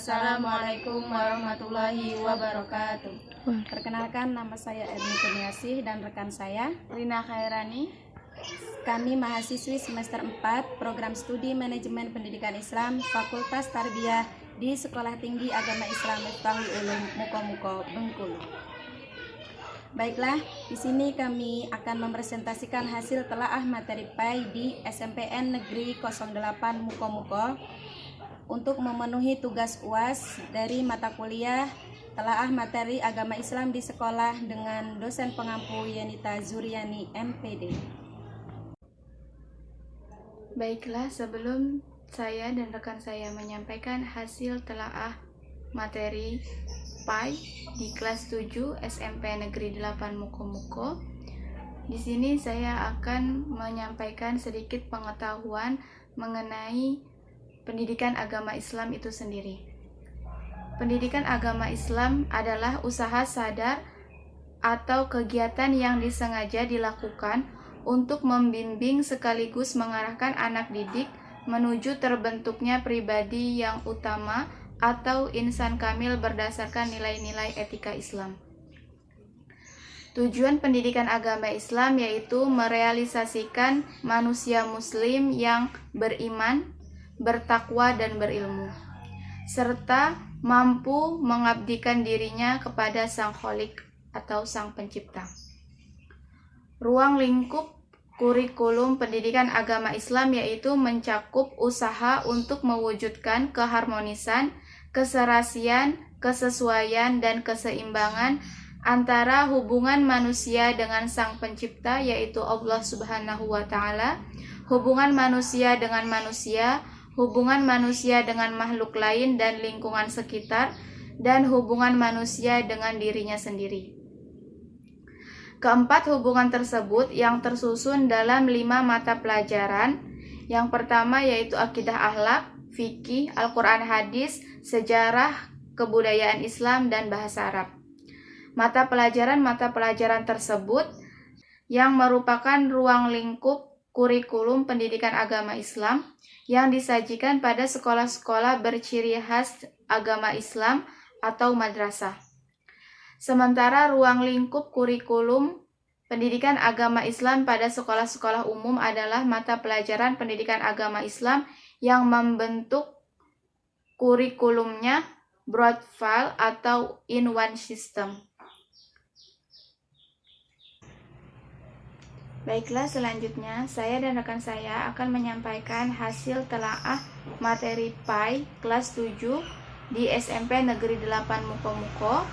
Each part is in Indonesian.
Assalamualaikum warahmatullahi wabarakatuh. Perkenalkan, nama saya Erni Kurniasih dan rekan saya Rina Khairani. Kami mahasiswi semester 4 Program Studi Manajemen Pendidikan Islam Fakultas Tarbiyah di Sekolah Tinggi Agama Islam Miftahul Ulum Muko-Muko, Bengkulu. Baiklah, di sini kami akan mempresentasikan hasil telaah materi PAI di SMPN Negeri 08 Muko-Muko untuk memenuhi tugas UAS dari mata kuliah telaah materi agama Islam di sekolah dengan dosen pengampu Yenita Zuriani MPD. Baiklah, sebelum saya dan rekan saya menyampaikan hasil telaah materi PAI di kelas 7 SMP Negeri 8 Muko-Muko, di sini saya akan menyampaikan sedikit pengetahuan mengenai pendidikan agama Islam itu sendiri. Pendidikan agama Islam adalah usaha sadar atau kegiatan yang disengaja dilakukan untuk membimbing sekaligus mengarahkan anak didik menuju terbentuknya pribadi yang utama atau insan kamil berdasarkan nilai-nilai etika Islam. Tujuan pendidikan agama Islam yaitu merealisasikan manusia muslim yang beriman, bertakwa dan berilmu, serta mampu mengabdikan dirinya kepada Sang Kholik atau Sang Pencipta. Ruang lingkup kurikulum pendidikan agama Islam yaitu mencakup usaha untuk mewujudkan keharmonisan, keserasian, kesesuaian, dan keseimbangan antara hubungan manusia dengan Sang Pencipta yaitu Allah Subhanahu wa Ta'ala, hubungan manusia dengan manusia, hubungan manusia dengan makhluk lain dan lingkungan sekitar, dan hubungan manusia dengan dirinya sendiri. Keempat hubungan tersebut yang tersusun dalam 5 mata pelajaran. Yang pertama yaitu akidah akhlak, fikih, Al-Quran hadis, sejarah, kebudayaan Islam, dan bahasa Arab. Mata pelajaran tersebut yang merupakan ruang lingkup kurikulum pendidikan agama Islam yang disajikan pada sekolah-sekolah berciri khas agama Islam atau madrasah. Sementara ruang lingkup kurikulum pendidikan agama Islam pada sekolah-sekolah umum adalah mata pelajaran pendidikan agama Islam yang membentuk kurikulumnya broad file atau in one system. Baiklah, selanjutnya saya dan rekan saya akan menyampaikan hasil telaah materi PAI kelas 7 di SMP Negeri 8 Muko-Muko.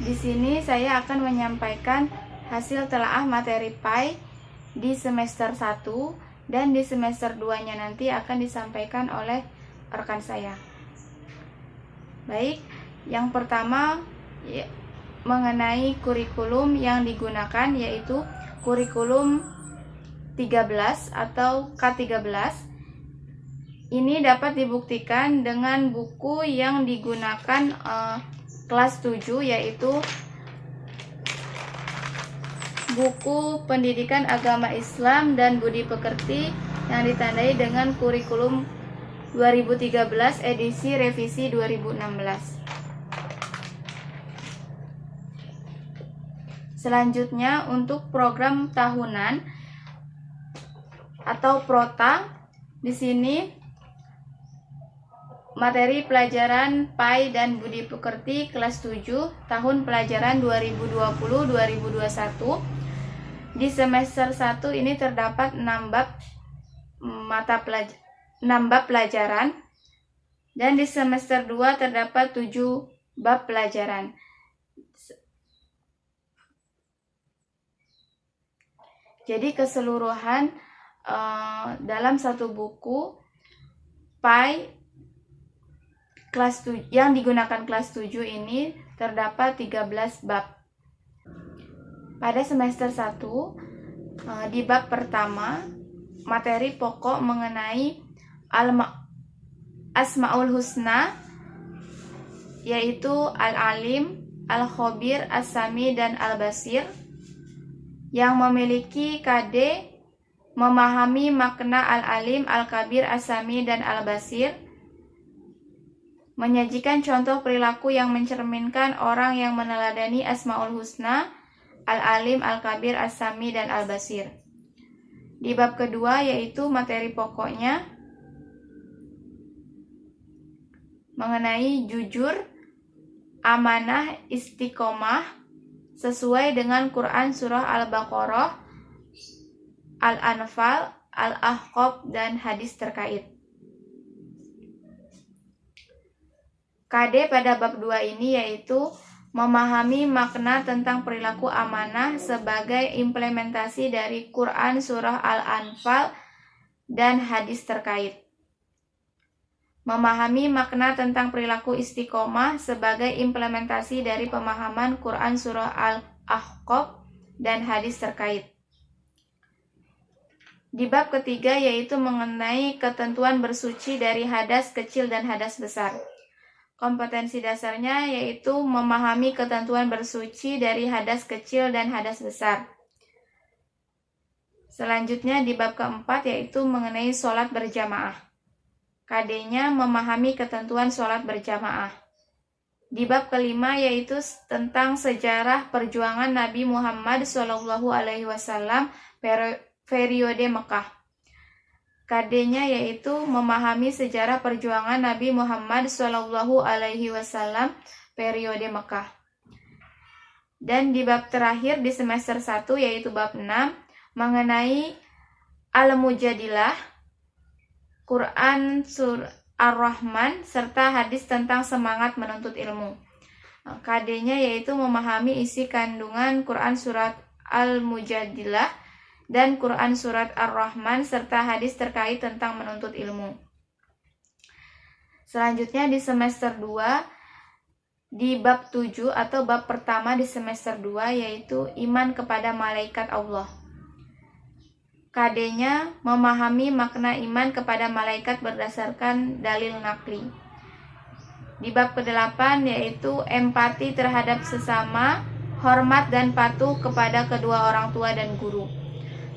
Di sini saya akan menyampaikan hasil telaah materi PAI di semester 1 dan di semester 2-nya nanti akan disampaikan oleh rekan saya. Baik, yang pertama mengenai kurikulum yang digunakan yaitu kurikulum 13 atau K13. Ini dapat dibuktikan dengan buku yang digunakan kelas 7 yaitu buku Pendidikan Agama Islam dan Budi Pekerti yang ditandai dengan kurikulum 2013 edisi revisi 2016. Selanjutnya untuk program tahunan atau prota, di sini materi pelajaran PAI dan Budi Pekerti kelas 7 tahun pelajaran 2020-2021. Di semester 1 ini terdapat 6 bab pelajaran dan di semester 2 terdapat 7 bab pelajaran. Jadi keseluruhan dalam satu buku PAI kelas 7, yang digunakan kelas 7 ini terdapat 13 bab. Pada semester 1 di bab pertama materi pokok mengenai Asmaul Husna yaitu Al-Alim, Al-Khabir, As-Sami, dan Al-Basir yang memiliki KD memahami makna Al-Alim, Al-Kabir, As-Sami, dan Al-Basir. menyajikan contoh perilaku yang mencerminkan orang yang meneladani Asmaul Husna, Al-Alim, Al-Kabir, As-Sami, dan Al-Basir. Di bab kedua yaitu materi pokoknya mengenai jujur, amanah, istiqomah sesuai dengan Quran Surah Al-Baqarah, Al-Anfal, Al-Ahqaf, dan hadis terkait. KD pada bab 2 ini yaitu memahami makna tentang perilaku amanah sebagai implementasi dari Quran Surah Al-Anfal dan hadis terkait. Memahami makna tentang perilaku istiqomah sebagai implementasi dari pemahaman Quran Surah Al-Ahqaf dan hadis terkait. Di bab ketiga yaitu mengenai ketentuan bersuci dari hadas kecil dan hadas besar. Kompetensi dasarnya yaitu memahami ketentuan bersuci dari hadas kecil dan hadas besar. Selanjutnya di bab keempat yaitu mengenai sholat berjamaah. KD-nya memahami ketentuan sholat berjamaah. Di bab kelima yaitu tentang sejarah perjuangan Nabi Muhammad SAW periode Mekah. KD-nya yaitu memahami sejarah perjuangan Nabi Muhammad SAW periode Mekah. Dan di bab terakhir di semester 1 yaitu bab 6 mengenai Al-Mujadilah, Quran Surah Ar-Rahman, serta hadis tentang semangat menuntut ilmu. KD-nya yaitu memahami isi kandungan Quran Surat Al-Mujadilah dan Quran Surat Ar-Rahman serta hadis terkait tentang menuntut ilmu. Selanjutnya di semester 2 di bab 7 atau bab pertama di semester 2 yaitu iman kepada malaikat Allah. KD-nya memahami makna iman kepada malaikat berdasarkan dalil nakli. Di bab ke-8 yaitu empati terhadap sesama, hormat dan patuh kepada kedua orang tua dan guru.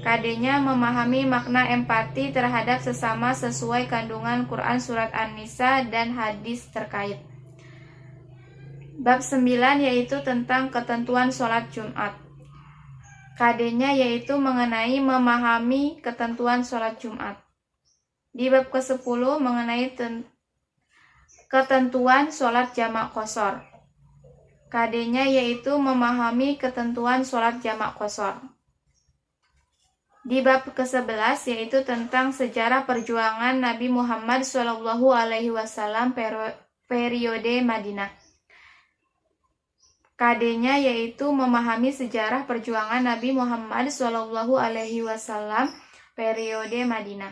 KD-nya memahami makna empati terhadap sesama sesuai kandungan Quran Surat An-Nisa dan hadis terkait. Bab 9 yaitu tentang ketentuan sholat Jumat. KD-nya yaitu mengenai memahami ketentuan sholat Jumat. Di bab ke-10 mengenai ketentuan sholat jamak qashar. KD-nya yaitu memahami ketentuan sholat jamak qashar. Di bab ke-11 yaitu tentang sejarah perjuangan Nabi Muhammad SAW periode Madinah. KD-nya yaitu memahami sejarah perjuangan Nabi Muhammad SAW periode Madinah.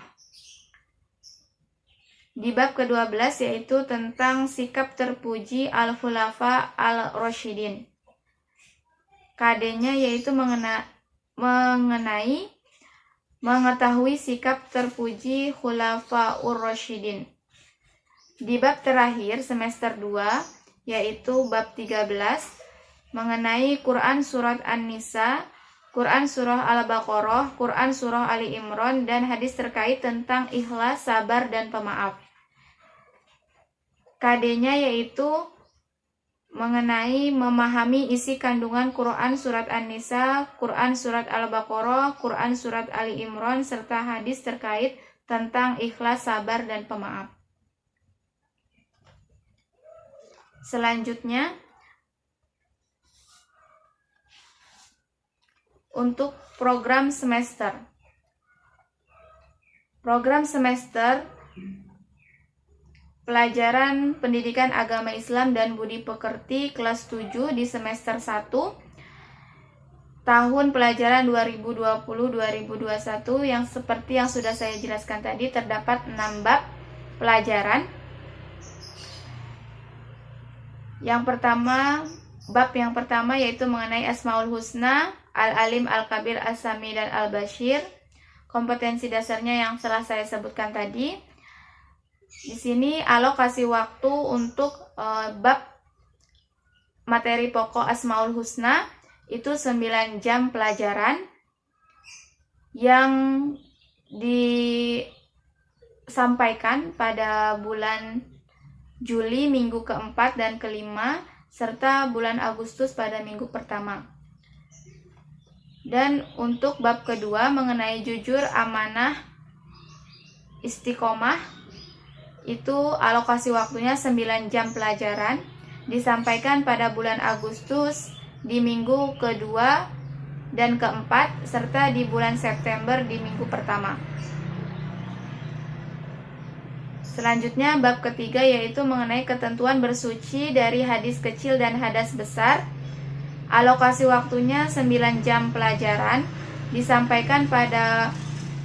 Di bab ke-12 yaitu tentang sikap terpuji Al-Khulafa Al-Rasyidin. KD-nya yaitu mengenai mengetahui sikap terpuji Khulafaur Rasyidin. Di bab terakhir semester 2 yaitu bab 13 mengenai Quran Surat An-Nisa, Quran Surah Al-Baqarah, Quran Surah Ali Imran, dan hadis terkait tentang ikhlas, sabar, dan pemaaf. KD-nya yaitu mengenai memahami isi kandungan Quran Surat An-Nisa, Quran Surat Al-Baqarah, Quran Surat Ali Imran, serta hadis terkait tentang ikhlas, sabar, dan pemaaf. Selanjutnya, untuk program semester. Program semester Pelajaran Pendidikan Agama Islam dan Budi Pekerti kelas 7 di semester 1 tahun pelajaran 2020-2021 yang seperti yang sudah saya jelaskan tadi terdapat 6 bab pelajaran. Bab yang pertama yaitu mengenai Asmaul Husna, Al-Alim, Al-Kabir, As-Sami, dan Al-Basir. Kompetensi dasarnya yang telah saya sebutkan tadi. Di sini alokasi waktu untuk bab materi pokok Asmaul Husna itu 9 jam pelajaran yang disampaikan pada bulan Juli minggu keempat dan kelima, serta bulan Agustus pada minggu pertama. Dan untuk bab kedua mengenai jujur, amanah, istiqomah, itu alokasi waktunya 9 jam pelajaran, disampaikan pada bulan Agustus di minggu kedua dan keempat, serta di bulan September di minggu pertama. Selanjutnya bab ketiga yaitu mengenai ketentuan bersuci dari hadis kecil dan hadas besar. Alokasi waktunya 9 jam pelajaran, disampaikan pada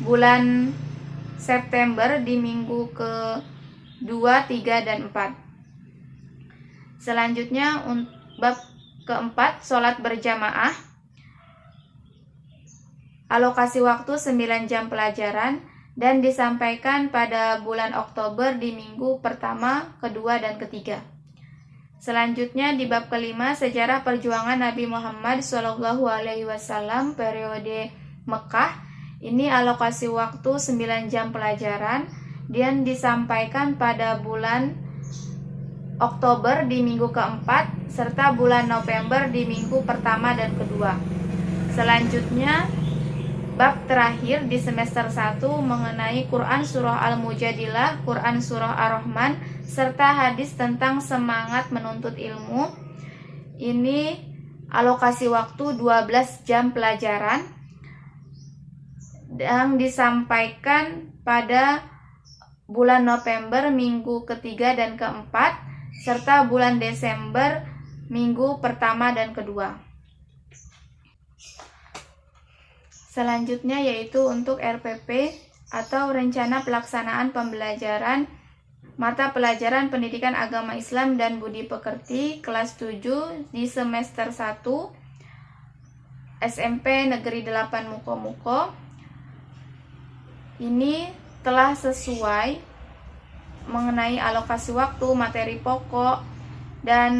bulan September di minggu ke-2, 3, dan 4. Selanjutnya bab keempat, sholat berjamaah. Alokasi waktu 9 jam pelajaran dan disampaikan pada bulan Oktober di minggu pertama, kedua, dan ketiga. Selanjutnya di bab kelima, sejarah perjuangan Nabi Muhammad SAW periode Mekah. Ini alokasi waktu 9 jam pelajaran dan disampaikan pada bulan Oktober di minggu keempat, serta bulan November di minggu pertama dan kedua. Selanjutnya bab terakhir di semester 1 mengenai Quran Surah Al-Mujadilah, Quran Surah Ar-Rahman, serta hadis tentang semangat menuntut ilmu. Ini alokasi waktu 12 jam pelajaran yang disampaikan pada bulan November minggu ketiga dan keempat, serta bulan Desember minggu pertama dan kedua. Selanjutnya yaitu untuk RPP atau Rencana Pelaksanaan Pembelajaran Mata Pelajaran Pendidikan Agama Islam dan Budi Pekerti kelas 7 di semester 1 SMP Negeri 8 Muko-Muko. Ini telah sesuai mengenai alokasi waktu, materi pokok, dan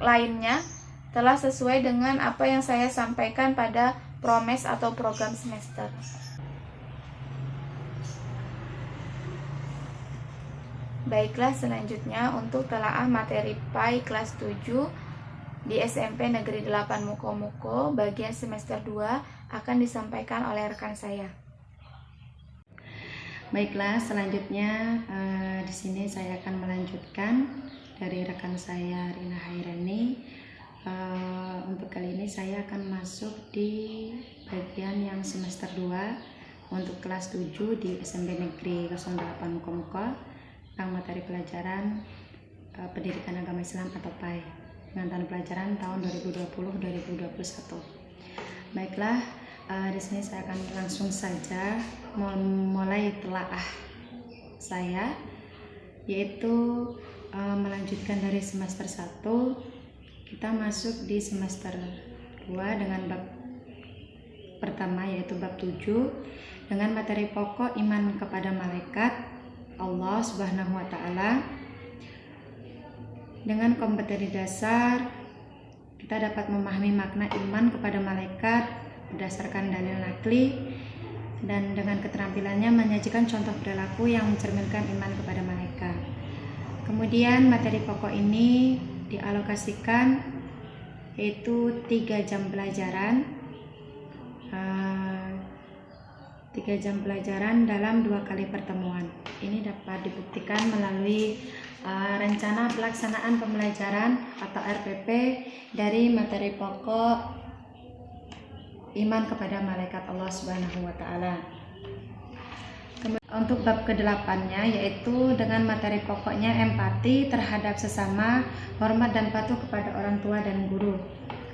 lainnya telah sesuai dengan apa yang saya sampaikan pada promes atau program semester. Baiklah, selanjutnya untuk telaah materi PAI kelas 7 di SMP Negeri 8 Muko-Muko bagian semester 2 akan disampaikan oleh rekan saya. Baiklah, selanjutnya di sini saya akan melanjutkan dari rekan saya Rina Hairani. Untuk kali ini saya akan masuk di bagian yang semester 2 untuk kelas 7 di SMP Negeri 08 Muko-Muko tentang materi pelajaran Pendidikan Agama Islam atau PAI dengan tahun pelajaran tahun 2020-2021. Baiklah, di sini saya akan langsung saja memulai telaah saya, yaitu melanjutkan dari semester 1. Kita masuk di semester 2 dengan bab pertama yaitu bab 7 dengan materi pokok iman kepada malaikat Allah Subhanahu wa taala. Dengan kompetisi dasar kita dapat memahami makna iman kepada malaikat berdasarkan dalil nakli, dan dengan keterampilannya menyajikan contoh perilaku yang mencerminkan iman kepada malaikat. Kemudian materi pokok ini dialokasikan yaitu 3 jam pelajaran 3 jam pelajaran dalam 2 kali pertemuan. Ini dapat dibuktikan melalui rencana pelaksanaan pembelajaran atau RPP dari materi pokok iman kepada malaikat Allah Subhanahu wa taala. Untuk bab ke-8-nya yaitu dengan materi pokoknya empati terhadap sesama, hormat dan patuh kepada orang tua dan guru.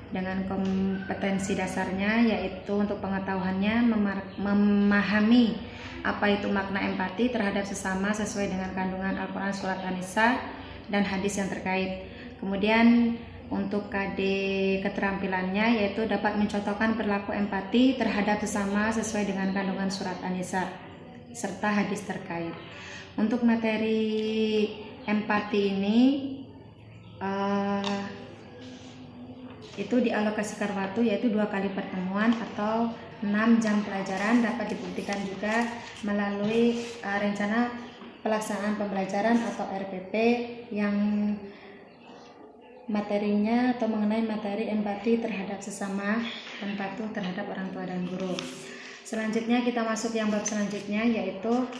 Dengan kompetensi dasarnya yaitu untuk pengetahuannya memahami apa itu makna empati terhadap sesama sesuai dengan kandungan Al-Quran Surat An-Nisa dan hadis yang terkait. Kemudian untuk KD keterampilannya yaitu dapat mencontohkan perilaku empati terhadap sesama sesuai dengan kandungan Surat An-Nisa serta hadis terkait. Untuk materi empati ini itu dialokasikan waktu yaitu 2 kali pertemuan atau 6 jam pelajaran. Dapat dibuktikan juga melalui rencana pelaksanaan pembelajaran atau RPP yang materinya atau mengenai materi empati terhadap sesama dan patuh terhadap orang tua dan guru. Selanjutnya kita masuk yang bab selanjutnya, yaitu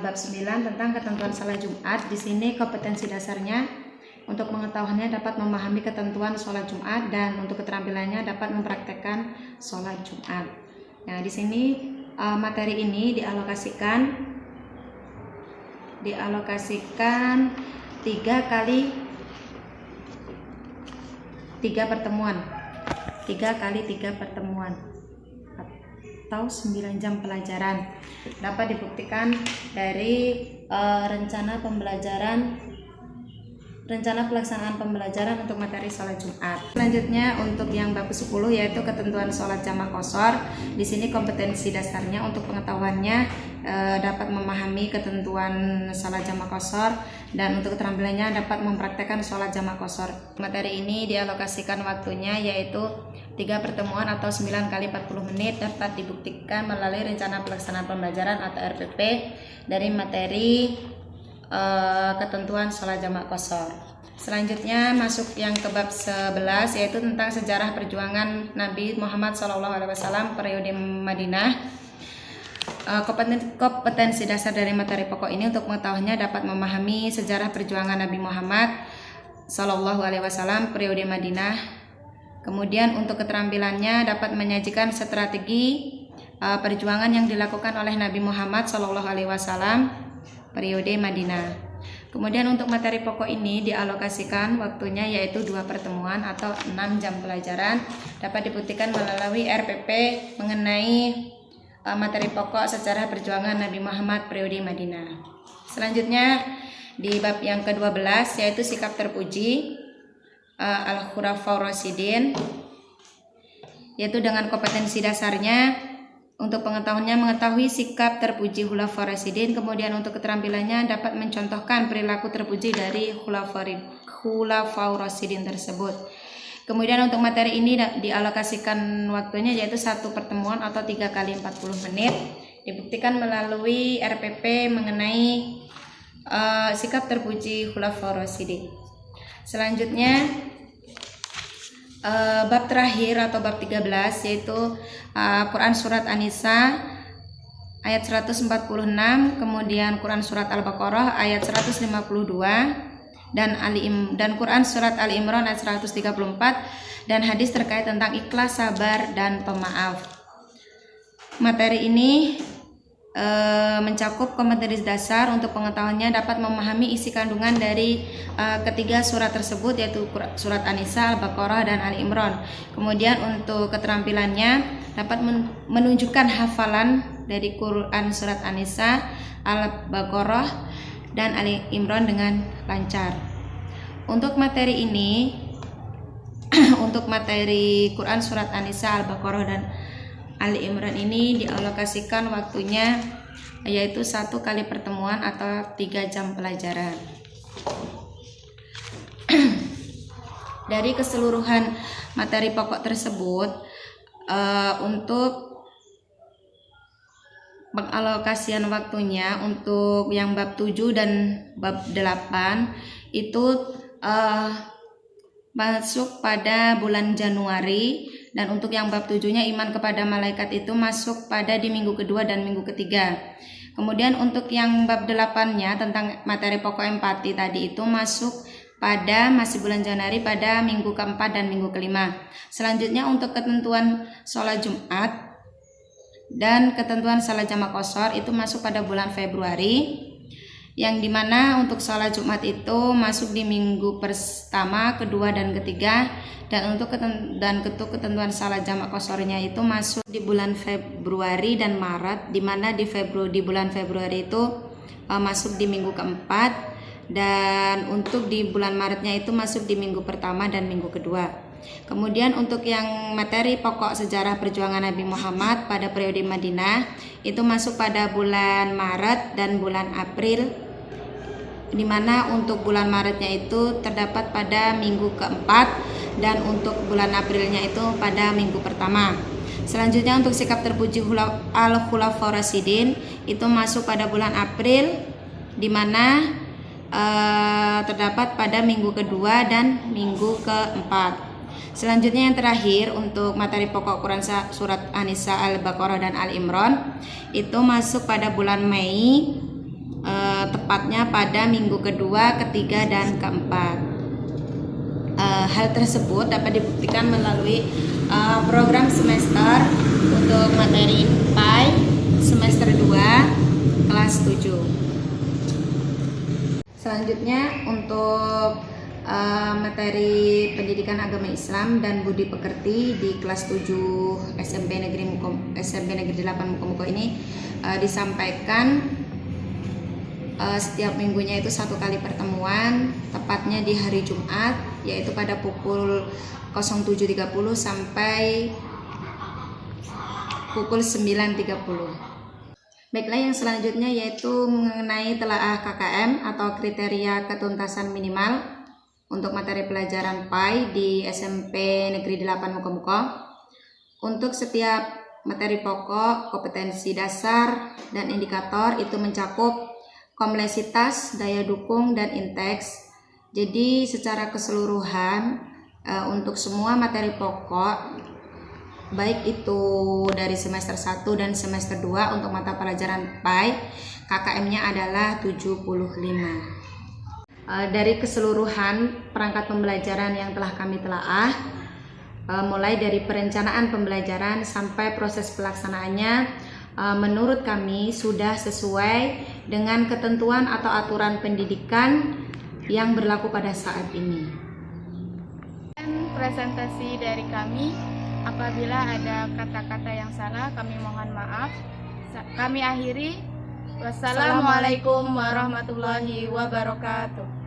bab 9 tentang ketentuan salat Jumat. Di sini kompetensi dasarnya untuk pengetahuannya dapat memahami ketentuan sholat Jumat dan untuk keterampilannya dapat mempraktekkan sholat Jumat. Nah, di sini materi ini dialokasikan 3 kali 3 pertemuan atau 9 jam pelajaran. Dapat dibuktikan dari rencana pelaksanaan pembelajaran untuk materi sholat Jumat. Selanjutnya untuk yang bab 10 yaitu ketentuan sholat jamak qashar. Di sini kompetensi dasarnya untuk pengetahuannya dapat memahami ketentuan sholat jamak qashar dan untuk keterampilannya dapat mempraktekkan sholat jamak qashar. Materi ini dialokasikan waktunya yaitu 3 pertemuan atau 9 kali 40 menit, dapat dibuktikan melalui rencana pelaksanaan pembelajaran atau RPP dari materi ketentuan sholat jamak qashar. Selanjutnya masuk yang ke bab 11 yaitu tentang sejarah perjuangan Nabi Muhammad SAW periode Madinah. Kompetensi dasar dari materi pokok ini untuk mengetahuinya dapat memahami sejarah perjuangan Nabi Muhammad SAW periode Madinah. Kemudian untuk keterampilannya dapat menyajikan strategi perjuangan yang dilakukan oleh Nabi Muhammad SAW periode Madinah. Kemudian untuk materi pokok ini dialokasikan waktunya yaitu 2 pertemuan atau 6 jam pelajaran, dapat dibuktikan melalui RPP mengenai materi pokok sejarah perjuangan Nabi Muhammad periode Madinah. Selanjutnya di bab yang ke-12 yaitu sikap terpuji Al-Khulafaur Rasyidin, yaitu dengan kompetensi dasarnya untuk pengetahuannya mengetahui sikap terpuji Khulafaur Rasyidin, kemudian untuk keterampilannya dapat mencontohkan perilaku terpuji dari Khulafaur Rasyidin tersebut. Kemudian untuk materi ini dialokasikan waktunya yaitu 1 pertemuan atau 3 kali 40 menit, dibuktikan melalui RPP mengenai sikap terpuji Khulafaur Rasyidin. Selanjutnya bab terakhir atau bab 13 yaitu Quran Surat An-Nisa ayat 146, kemudian Quran Surat Al-Baqarah ayat 152 dan Quran Surat Ali Imran ayat 134 dan hadis terkait tentang ikhlas, sabar, dan pemaaf. Materi ini mencakup kompetensi dasar untuk pengetahuannya dapat memahami isi kandungan dari ketiga surat tersebut yaitu surat An-Nisa, Al-Baqarah, dan Ali Imran. Kemudian untuk keterampilannya dapat menunjukkan hafalan dari Quran surat An-Nisa, Al-Baqarah, dan Ali Imran dengan lancar. Untuk materi ini untuk materi Quran surat An-Nisa, Al-Baqarah, dan Ali Imran ini dialokasikan waktunya yaitu 1 kali pertemuan atau 3 jam pelajaran. Dari keseluruhan materi pokok tersebut, untuk pengalokasian waktunya untuk yang bab 7 dan bab 8 itu masuk pada bulan Januari, dan untuk yang bab 7-nya iman kepada malaikat itu masuk pada di minggu kedua dan minggu ketiga. Kemudian untuk yang bab 8-nya tentang materi pokok empati tadi itu masuk pada masih bulan Januari pada minggu keempat dan minggu kelima. Selanjutnya untuk ketentuan sholat Jumat dan ketentuan sholat jamak qashar itu masuk pada bulan Februari, yang dimana untuk sholat Jumat itu masuk di minggu pertama, kedua, dan ketiga, dan untuk ketentuan sholat jamak qasharnya itu masuk di bulan Februari dan Maret, dimana di bulan Februari itu masuk di minggu keempat, dan untuk di bulan Maretnya itu masuk di minggu pertama dan minggu kedua. Kemudian untuk yang materi pokok sejarah perjuangan Nabi Muhammad pada periode Madinah itu masuk pada bulan Maret dan bulan April, dimana untuk bulan Maretnya itu terdapat pada minggu keempat dan untuk bulan Aprilnya itu pada minggu pertama. Selanjutnya untuk sikap terpuji Al-Khulafaur Rasyidin itu masuk pada bulan April di mana terdapat pada minggu kedua dan minggu keempat. Selanjutnya yang terakhir untuk materi pokok Quran surat An-Nisa, Al-Baqarah dan Al-Imran itu masuk pada bulan Mei, tepatnya pada minggu kedua, ketiga dan keempat. Hal tersebut dapat dibuktikan melalui program semester untuk materi PAI semester 2 kelas 7. Selanjutnya untuk materi pendidikan agama Islam dan budi pekerti di kelas 7 SMP Negeri 8 Muko-Muko ini disampaikan setiap minggunya itu 1 kali pertemuan, tepatnya di hari Jumat, yaitu pada pukul 07.30 sampai pukul 9.30. Baiklah, yang selanjutnya yaitu mengenai telaah KKM atau kriteria ketuntasan minimal untuk materi pelajaran PAI di SMP Negeri 8 Muko-Muko. Untuk setiap materi pokok, kompetensi dasar, dan indikator itu mencakup kompleksitas, daya dukung, dan inteks. Jadi secara keseluruhan untuk semua materi pokok, baik itu dari semester 1 dan semester 2 untuk mata pelajaran PAI, KKM-nya adalah 75. Dari keseluruhan perangkat pembelajaran yang telah kami telaah, mulai dari perencanaan pembelajaran sampai proses pelaksanaannya, menurut kami sudah sesuai dengan ketentuan atau aturan pendidikan yang berlaku pada saat ini. Presentasi dari kami, apabila ada kata-kata yang salah kami mohon maaf. Kami akhiri. Wassalamualaikum warahmatullahi wabarakatuh.